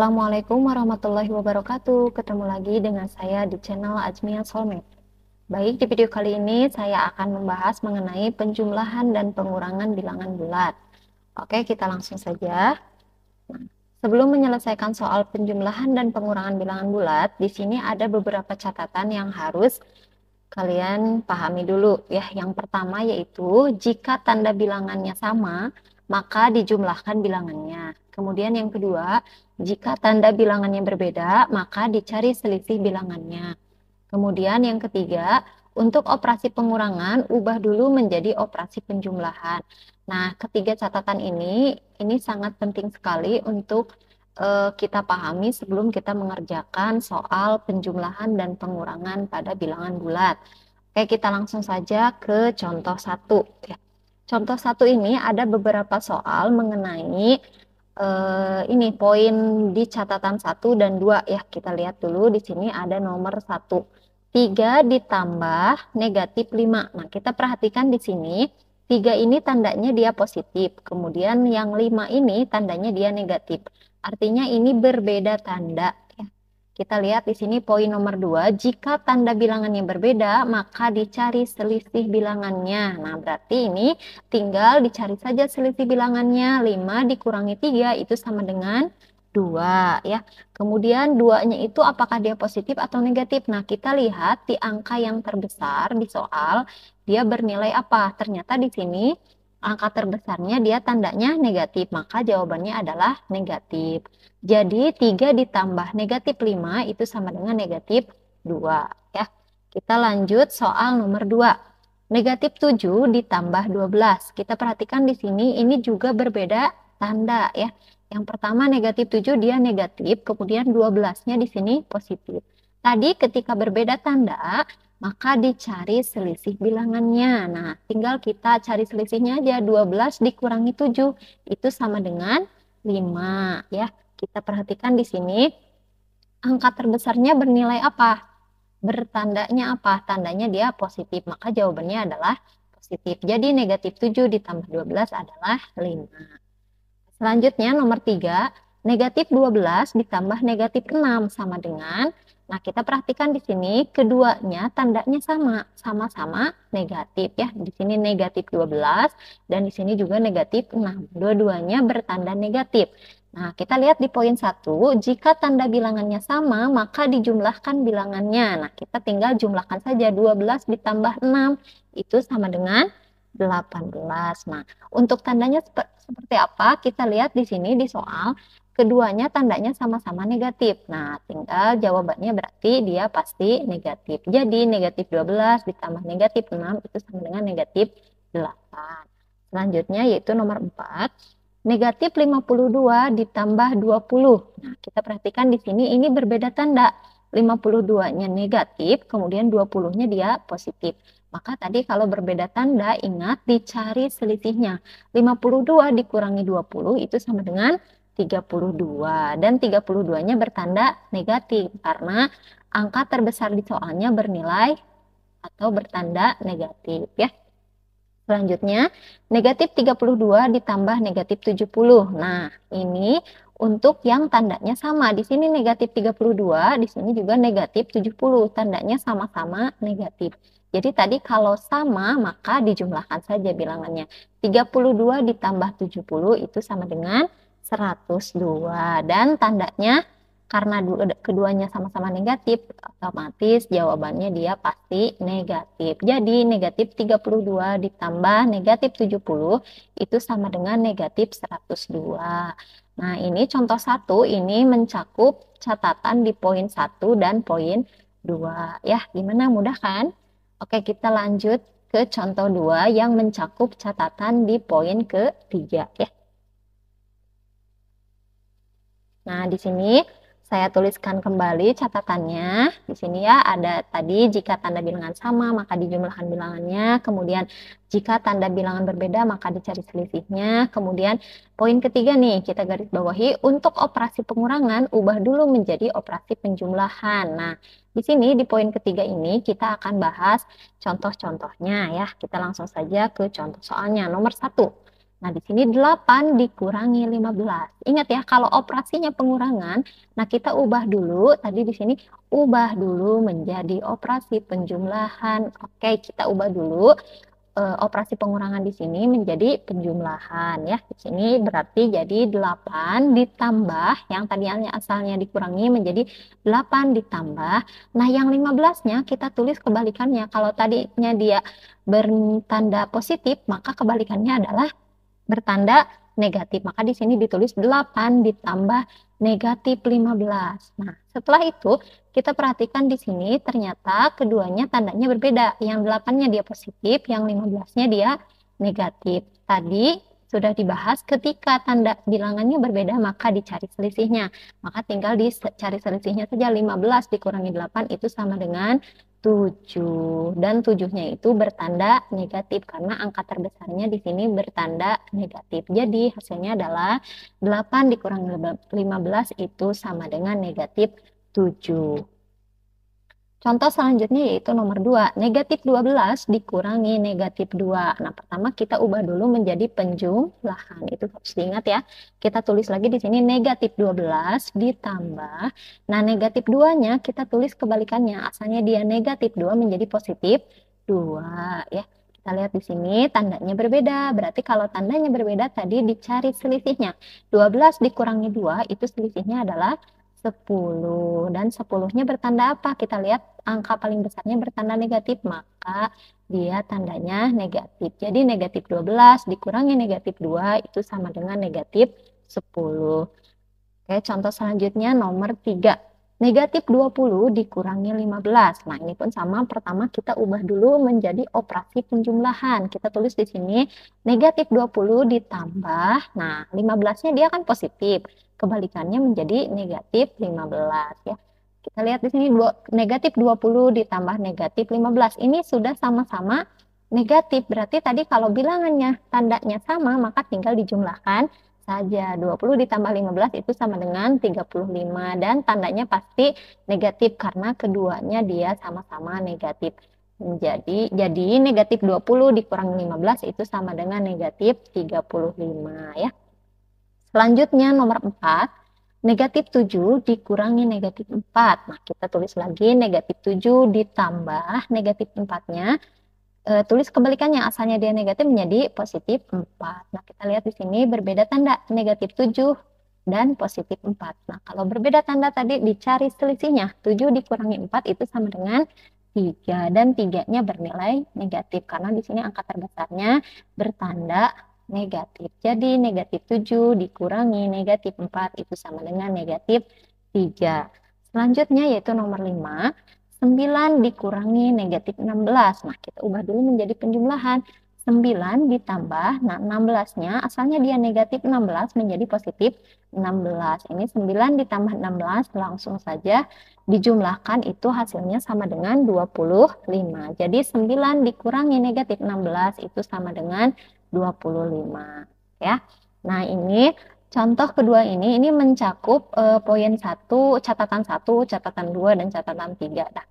Assalamualaikum warahmatullahi wabarakatuh. Ketemu lagi dengan saya di channel Ajmia Soulmate. Baik, di video kali ini saya akan membahas mengenai penjumlahan dan pengurangan bilangan bulat. Oke, kita langsung saja. Nah, sebelum menyelesaikan soal penjumlahan dan pengurangan bilangan bulat, di sini ada beberapa catatan yang harus kalian pahami dulu ya. Yang pertama yaitu jika tanda bilangannya sama, maka dijumlahkan bilangannya. Kemudian yang kedua, jika tanda bilangannya berbeda, maka dicari selisih bilangannya. Kemudian yang ketiga, untuk operasi pengurangan, ubah dulu menjadi operasi penjumlahan. Nah, ketiga catatan ini sangat penting sekali untuk kita pahami sebelum kita mengerjakan soal penjumlahan dan pengurangan pada bilangan bulat. Oke, kita langsung saja ke contoh 1. Ya. Contoh 1 ini ada beberapa soal mengenai ini poin di catatan 1 dan 2 ya. Kita lihat dulu di sini ada nomor 1. 3 ditambah negatif 5. Nah, kita perhatikan di sini 3 ini tandanya dia positif. Kemudian yang 5 ini tandanya dia negatif. Artinya ini berbeda tanda. Kita lihat di sini poin nomor 2, jika tanda bilangannya berbeda, maka dicari selisih bilangannya. Nah, berarti ini tinggal dicari saja selisih bilangannya. 5 dikurangi 3 itu sama dengan 2 ya. Kemudian 2-nya itu apakah dia positif atau negatif? Nah, kita lihat di angka yang terbesar di soal, dia bernilai apa? Ternyata di sini angka terbesarnya dia tandanya negatif, maka jawabannya adalah negatif. Jadi 3 ditambah negatif 5 itu sama dengan negatif 2 ya. Kita lanjut soal nomor 2. Negatif 7 ditambah 12. Kita perhatikan di sini ini juga berbeda tanda ya. Yang pertama negatif 7 dia negatif, kemudian 12-nya di sini positif. Tadi ketika berbeda tanda, maka dicari selisih bilangannya. Nah, tinggal kita cari selisihnya aja. 12 dikurangi 7 itu sama dengan 5 ya. Kita perhatikan di sini angka terbesarnya bernilai apa? Bertandanya apa? Tandanya dia positif, maka jawabannya adalah positif. Jadi negatif 7 ditambah 12 adalah 5. Selanjutnya nomor 3, negatif 12 ditambah negatif 6 sama dengan, nah kita perhatikan di sini keduanya tandanya sama-sama negatif ya. Di sini negatif 12 dan di sini juga negatif 6. Dua-duanya bertanda negatif. Nah, kita lihat di poin 1, jika tanda bilangannya sama, maka dijumlahkan bilangannya. Nah, kita tinggal jumlahkan saja 12 ditambah 6 itu sama dengan 18. Nah, untuk tandanya seperti apa? Kita lihat di sini di soal, keduanya tandanya sama-sama negatif. Nah, tinggal jawabannya berarti dia pasti negatif. Jadi, negatif 12 ditambah negatif 6 itu sama dengan negatif 8. Selanjutnya yaitu nomor 4. Negatif 52 ditambah 20. Nah, kita perhatikan di sini ini berbeda tanda. 52-nya negatif, kemudian 20-nya dia positif. Maka tadi kalau berbeda tanda, ingat dicari selisihnya. 52 dikurangi 20 itu sama dengan 32. Dan 32-nya bertanda negatif karena angka terbesar di soalnya bernilai atau bertanda negatif ya. Selanjutnya, negatif 32 ditambah negatif 70. Nah, ini untuk yang tandanya sama. Di sini negatif 32, di sini juga negatif 70. Tandanya sama-sama negatif. Jadi tadi kalau sama, maka dijumlahkan saja bilangannya. 32 ditambah 70 itu sama dengan 102. Dan tandanya karena keduanya sama-sama negatif, otomatis jawabannya dia pasti negatif. Jadi negatif 32 ditambah negatif 70 itu sama dengan negatif 102. Nah, ini contoh 1 ini mencakup catatan di poin 1 dan poin 2. Ya, gimana? Mudah kan? Oke, kita lanjut ke contoh 2 yang mencakup catatan di poin ketiga ya. Nah, di sini saya tuliskan kembali catatannya. Di sini ya ada tadi jika tanda bilangan sama maka dijumlahkan bilangannya. Kemudian jika tanda bilangan berbeda maka dicari selisihnya. Kemudian poin ketiga nih kita garis bawahi untuk operasi pengurangan ubah dulu menjadi operasi penjumlahan. Nah, di sini di poin ketiga ini kita akan bahas contoh-contohnya ya. Kita langsung saja ke contoh soalnya. Nomor 1. Nah, di sini 8 dikurangi 15. Ingat ya, kalau operasinya pengurangan, nah kita ubah dulu, tadi di sini ubah dulu menjadi operasi penjumlahan. Oke, kita ubah dulu operasi pengurangan di sini menjadi penjumlahan ya. Di sini berarti jadi 8 ditambah yang tadinya asalnya dikurangi menjadi 8 ditambah. Nah, yang 15-nya kita tulis kebalikannya. Kalau tadinya dia bertanda positif, maka kebalikannya adalah bertanda negatif. Maka di sini ditulis 8 ditambah negatif 15. Nah, setelah itu kita perhatikan di sini ternyata keduanya tandanya berbeda. Yang 8-nya dia positif, yang 15-nya dia negatif. Tadi sudah dibahas ketika tanda bilangannya berbeda maka dicari selisihnya. Maka tinggal dicari selisihnya saja. 15 dikurangi 8 itu sama dengan 7 dan 7-nya itu bertanda negatif karena angka terbesarnya di sini bertanda negatif. Jadi hasilnya adalah 8 dikurangi 15 itu sama dengan negatif 7. Contoh selanjutnya yaitu nomor 2, negatif 12 dikurangi negatif 2. Nah, pertama kita ubah dulu menjadi penjumlahan. Itu harus diingat ya. Kita tulis lagi di sini negatif 12 ditambah. Nah, negatif 2-nya kita tulis kebalikannya. Asalnya dia negatif 2 menjadi positif 2 ya. Kita lihat di sini tandanya berbeda. Berarti kalau tandanya berbeda tadi dicari selisihnya. 12 dikurangi 2 itu selisihnya adalah 10 dan 10-nya bertanda apa? Kita lihat angka paling besarnya bertanda negatif, maka dia tandanya negatif. Jadi negatif 12 dikurangi negatif 2 itu sama dengan negatif 10. Oke, contoh selanjutnya nomor 3. Negatif 20 dikurangi 15. Nah, ini pun sama. Pertama kita ubah dulu menjadi operasi penjumlahan. Kita tulis di sini negatif 20 ditambah. Nah, 15-nya dia kan positif. Kebalikannya menjadi negatif 15 ya. Kita lihat di sini negatif 20 ditambah negatif 15. Ini sudah sama-sama negatif. Berarti tadi kalau bilangannya tandanya sama, maka tinggal dijumlahkan saja. 20 ditambah 15 itu sama dengan 35 dan tandanya pasti negatif karena keduanya dia sama-sama negatif. Jadi negatif 20 dikurangi 15 itu sama dengan negatif 35 ya. Selanjutnya nomor 4, negatif 7 dikurangi negatif 4. Nah, kita tulis lagi negatif 7 ditambah negatif 4-nya. Tulis kebalikannya, asalnya dia negatif menjadi positif 4. Nah, kita lihat di sini berbeda tanda, negatif 7 dan positif 4. Nah, kalau berbeda tanda tadi dicari selisihnya, 7 dikurangi 4 itu sama dengan 3 dan 3-nya bernilai negatif karena di sini angka terbesarnya bertanda negatif. Jadi negatif 7 dikurangi negatif 4 itu sama dengan negatif 3. Selanjutnya yaitu nomor 5. 9 dikurangi negatif 16. Nah, kita ubah dulu menjadi penjumlahan. 9 ditambah, nah 16-nya asalnya dia negatif 16 menjadi positif 16. Ini 9 ditambah 16 langsung saja dijumlahkan itu hasilnya sama dengan 25. Jadi 9 dikurangi negatif 16 itu sama dengan 25 ya. Nah, ini contoh kedua ini mencakup poin 1, catatan 1, catatan 2 dan catatan 3. Nah,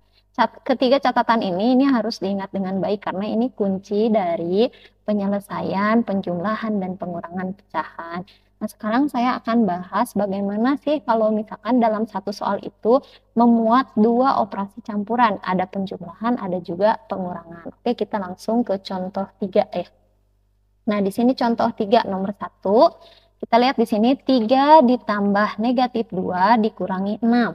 ketiga catatan ini harus diingat dengan baik karena ini kunci dari penyelesaian, penjumlahan dan pengurangan pecahan. Nah, sekarang saya akan bahas bagaimana sih kalau misalkan dalam satu soal itu memuat dua operasi campuran, ada penjumlahan, ada juga pengurangan. Oke, kita langsung ke contoh 3 ya. Nah, di sini contoh 3 nomor 1. Kita lihat di sini 3 ditambah negatif 2 dikurangi 6.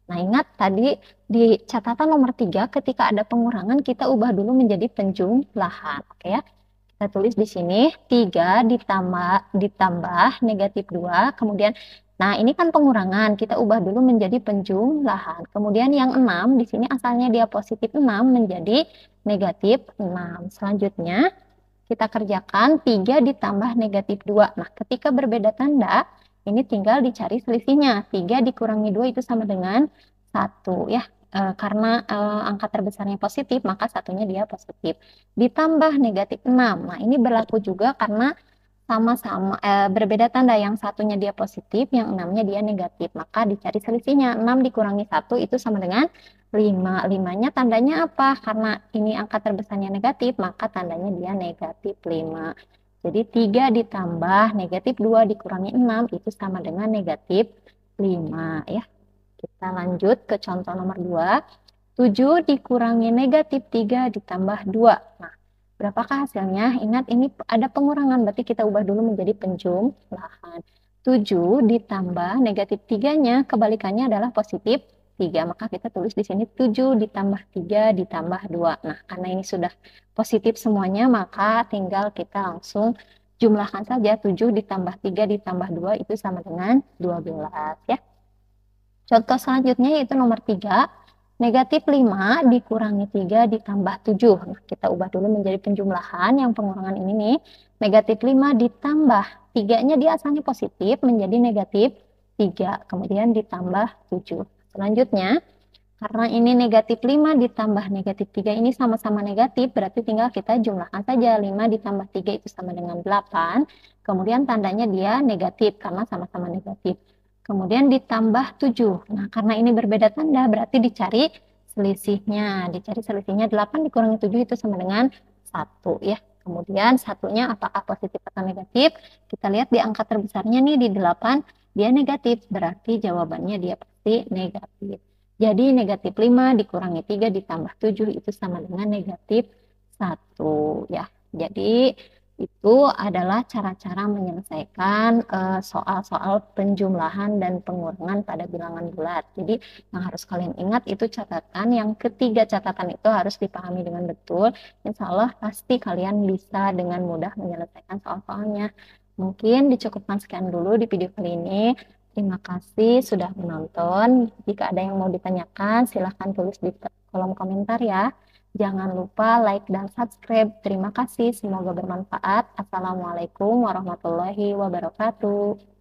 Nah, ingat tadi di catatan nomor 3 ketika ada pengurangan kita ubah dulu menjadi penjumlahan. Oke ya. Kita tulis di sini 3 ditambah negatif 2. Kemudian, nah ini kan pengurangan. Kita ubah dulu menjadi penjumlahan. Kemudian yang 6 di sini asalnya dia positif 6 menjadi negatif 6. Selanjutnya kita kerjakan 3 ditambah negatif 2. Nah, ketika berbeda tanda, ini tinggal dicari selisihnya. 3 dikurangi 2 itu sama dengan 1 ya. Karena angka terbesarnya positif, maka satunya dia positif. Ditambah negatif 6. Nah, ini berlaku juga karena sama-sama berbeda tanda, yang satunya dia positif, yang 6-nya dia negatif, maka dicari selisihnya. 6 dikurangi 1 itu sama dengan 5. 5-nya tandanya apa? Karena ini angka terbesarnya negatif, maka tandanya dia negatif 5. Jadi 3 ditambah negatif 2 dikurangi 6 itu sama dengan negatif 5 ya. Kita lanjut ke contoh nomor 2. 7 dikurangi negatif 3 ditambah 2. Nah, berapakah hasilnya? Ingat ini ada pengurangan, berarti kita ubah dulu menjadi penjumlahan. 7 ditambah negatif 3-nya, kebalikannya adalah positif 3. Maka kita tulis di sini 7 ditambah 3 ditambah 2. Nah, karena ini sudah positif semuanya, maka tinggal kita langsung jumlahkan saja. 7 ditambah 3 ditambah 2 itu sama dengan 12 ya. Contoh selanjutnya yaitu nomor 3. Negatif 5 dikurangi 3 ditambah 7. Nah, kita ubah dulu menjadi penjumlahan. Yang pengurangan ini nih, negatif 5 ditambah 3-nya dia asalnya positif menjadi negatif 3. Kemudian ditambah 7. Selanjutnya, karena ini negatif 5 ditambah negatif 3 ini sama-sama negatif, berarti tinggal kita jumlahkan saja. 5 ditambah 3 itu sama dengan 8. Kemudian tandanya dia negatif karena sama-sama negatif. Kemudian ditambah 7. Nah, karena ini berbeda tanda, berarti dicari selisihnya. Dicari selisihnya 8 dikurangi 7 itu sama dengan 1 ya. Kemudian satunya apakah positif atau negatif? Kita lihat di angka terbesarnya nih di 8, dia negatif. Berarti jawabannya dia pasti negatif. Jadi negatif 5 dikurangi 3 ditambah 7 itu sama dengan negatif 1 ya. Jadi itu adalah cara-cara menyelesaikan soal-soal penjumlahan dan pengurangan pada bilangan bulat. Jadi yang harus kalian ingat itu catatan, yang ketiga catatan itu harus dipahami dengan betul. Insya Allah pasti kalian bisa dengan mudah menyelesaikan soal-soalnya. Mungkin dicukupkan sekian dulu di video kali ini. Terima kasih sudah menonton. Jika ada yang mau ditanyakan, silahkan tulis di kolom komentar ya. Jangan lupa like dan subscribe. Terima kasih, semoga bermanfaat. Assalamualaikum warahmatullahi wabarakatuh.